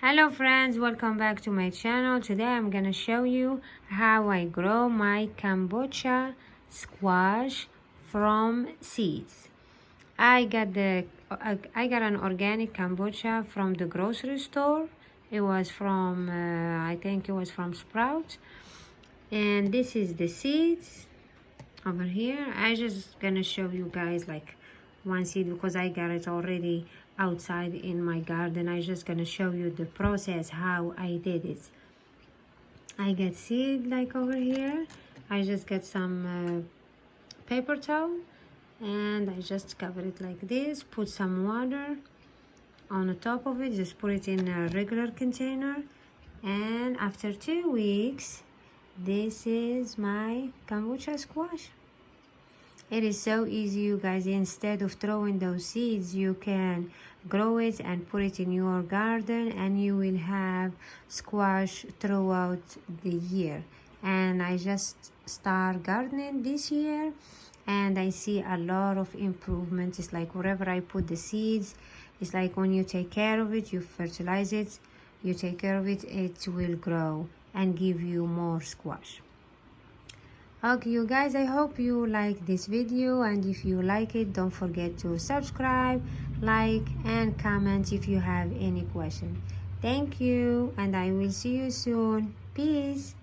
Hello friends, welcome back to my channel. Today I'm gonna show you how I grow my Kabocha squash from seeds. I got an organic Kabocha from the grocery store. It was from I think it was from Sprouts, and this is the seeds over here. I just gonna show you guys like one seed because I got it already outside in my garden. I just gonna show you the process how I did it. I get seed like over here. I just get some paper towel and I just cover it like this, put some water on the top of it, just put it in a regular container, and after 2 weeks this is my Kabocha squash. It is so easy, you guys. Instead of throwing those seeds, you can grow it and put it in your garden, and you will have squash throughout the year. And I just start gardening this year and I see a lot of improvement. It's like wherever I put the seeds, it's like when you take care of it, you fertilize it, you take care of it, it will grow and give you more squash. Okay, you guys, I hope you like this video, and if you like it, don't forget to subscribe, like, and comment if you have any question. Thank you, and I will see you soon. Peace.